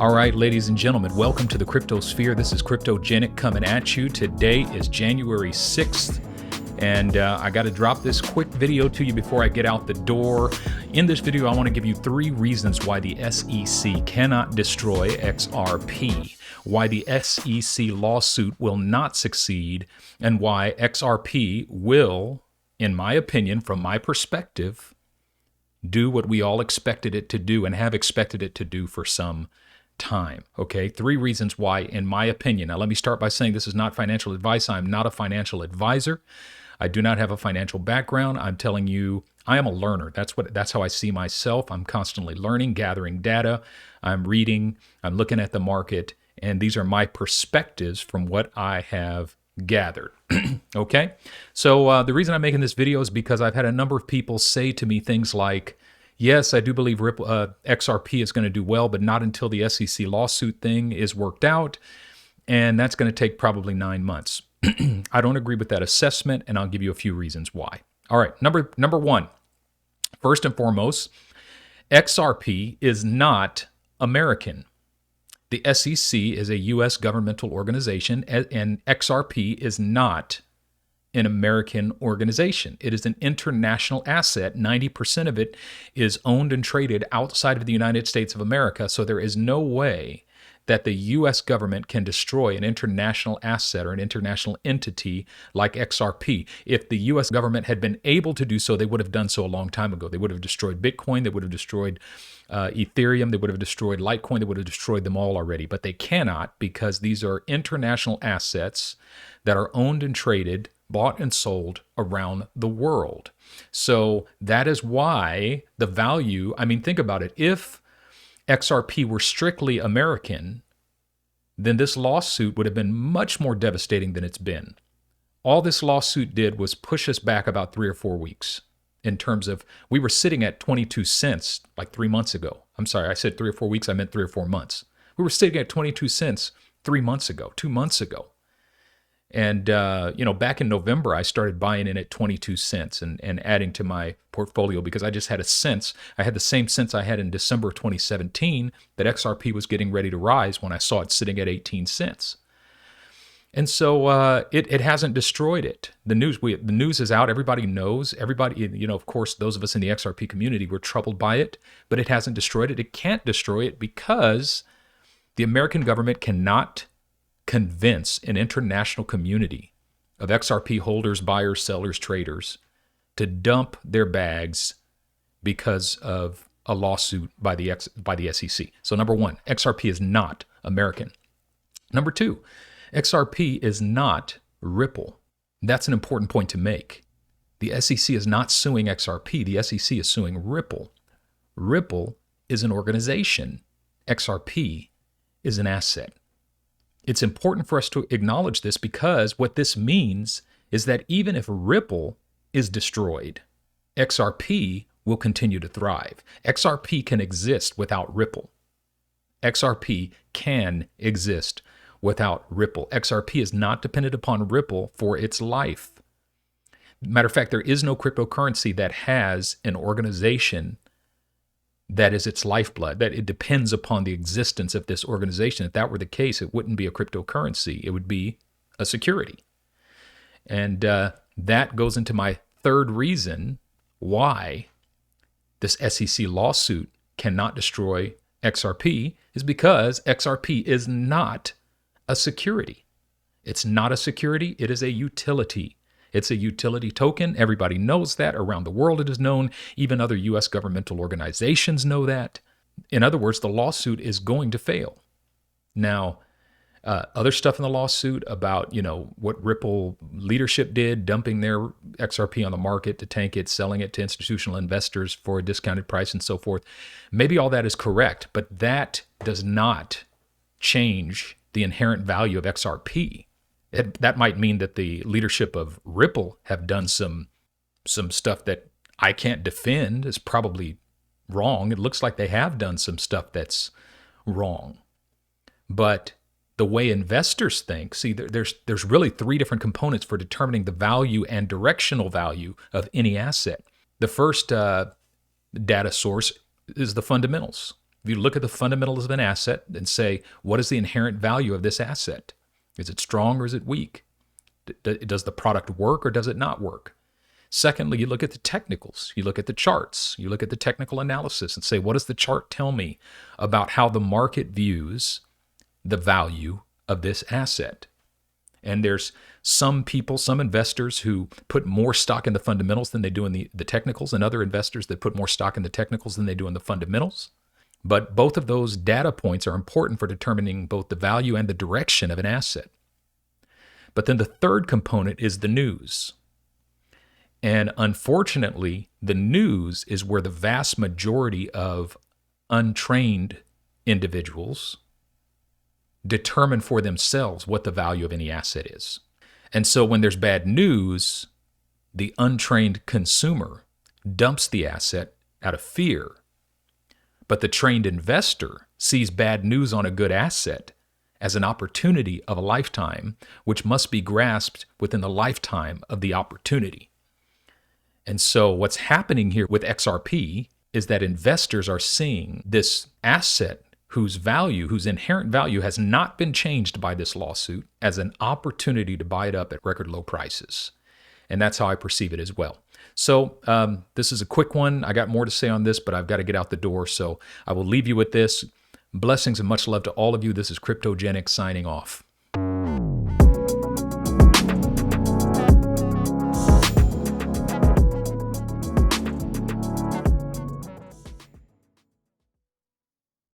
All right, ladies and gentlemen, welcome to the Cryptosphere. This is Cryptogenic coming at you. Today is January 6th, and I got to drop this quick video to you before I get out the door. In this video, I want to give you 3 reasons why the SEC cannot destroy XRP, why the SEC lawsuit will not succeed, and why XRP will, in my opinion, from my perspective, do what we all expected it to do and have expected it to do for some time. Okay, 3 reasons why, in my opinion. Now, let me start by saying this is not financial advice. I'm not a financial advisor. I do not have a financial background. I'm telling you, I am a learner. That's how I see myself. I'm constantly learning, gathering data. I'm reading, I'm looking at the market, and these are my perspectives from what I have gathered. Okay, so the reason I'm making this video is because I've had a number of people say to me things like, yes, I do believe XRP is going to do well, but not until the SEC lawsuit thing is worked out, and that's going to take probably 9 months. I don't agree with that assessment, and I'll give you a few reasons why. All right, number one, first and foremost, XRP is not American. The SEC is a U.S. governmental organization, and XRP is not an American organization. It is an international asset. 90% of it is owned and traded outside of the United States of America, so there is no way that the U.S. government can destroy an international asset or an international entity like XRP. If the U.S. government had been able to do so, they would have done so a long time ago. They would have destroyed Bitcoin. They would have destroyed Ethereum. They would have destroyed Litecoin. They would have destroyed them all already. But they cannot, because these are international assets that are owned and traded, bought and sold around the world. So that is why the value, I mean, think about it. If XRP were strictly American, then this lawsuit would have been much more devastating than it's been. All this lawsuit did was push us back about 3 or 4 weeks in terms of, we were sitting at 22 cents like 3 months ago. I'm sorry, I said 3 or 4 weeks, I meant 3 or 4 months. We were sitting at 22 cents 3 months ago, 2 months ago. And, back in November, I started buying in at 22 cents and adding to my portfolio because I just had I had the same sense I had in December of 2017 that XRP was getting ready to rise when I saw it sitting at 18 cents. And so it hasn't destroyed it. The news is out. Everybody knows. Everybody, of course, those of us in the XRP community were troubled by it, but it hasn't destroyed it. It can't destroy it because the American government cannot convince an international community of XRP holders, buyers, sellers, traders to dump their bags because of a lawsuit by the SEC. So number one, XRP is not American. Number two, XRP is not Ripple. That's an important point to make. The SEC is not suing XRP. The SEC is suing Ripple. Ripple is an organization. XRP is an asset. It's important for us to acknowledge this because what this means is that even if Ripple is destroyed, XRP will continue to thrive. XRP can exist without Ripple. XRP can exist without Ripple. XRP is not dependent upon Ripple for its life. Matter of fact, there is no cryptocurrency that has an organization that is its lifeblood, that it depends upon the existence of this organization. If that were the case, it wouldn't be a cryptocurrency. It would be a security. And that goes into my third reason why this SEC lawsuit cannot destroy XRP is because XRP is not a security. It's not a security. It is a utility. It's a utility token. Everybody knows that. Around the world it is known. Even other U.S. governmental organizations know that. In other words, the lawsuit is going to fail. Now, other stuff in the lawsuit about, what Ripple leadership did, dumping their XRP on the market to tank it, selling it to institutional investors for a discounted price and so forth. Maybe all that is correct, but that does not change the inherent value of XRP. That might mean that the leadership of Ripple have done some stuff that I can't defend is probably wrong. It looks like they have done some stuff that's wrong. But the way investors think, see, there's really 3 different components for determining the value and directional value of any asset. The first data source is the fundamentals. If you look at the fundamentals of an asset and say, what is the inherent value of this asset? Is it strong or is it weak? Does the product work or does it not work? Secondly, you look at the technicals. You look at the charts. You look at the technical analysis and say, what does the chart tell me about how the market views the value of this asset? And there's some people, some investors who put more stock in the fundamentals than they do in the technicals, and other investors that put more stock in the technicals than they do in the fundamentals. But both of those data points are important for determining both the value and the direction of an asset. But then the third component is the news. And unfortunately, the news is where the vast majority of untrained individuals determine for themselves what the value of any asset is. And so when there's bad news, the untrained consumer dumps the asset out of fear. But the trained investor sees bad news on a good asset as an opportunity of a lifetime, which must be grasped within the lifetime of the opportunity. And so what's happening here with XRP is that investors are seeing this asset whose inherent value has not been changed by this lawsuit as an opportunity to buy it up at record low prices. And that's how I perceive it as well. So this is a quick one. I got more to say on this, but I've got to get out the door. So I will leave you with this. Blessings and much love to all of you. This is Cryptogenic signing off.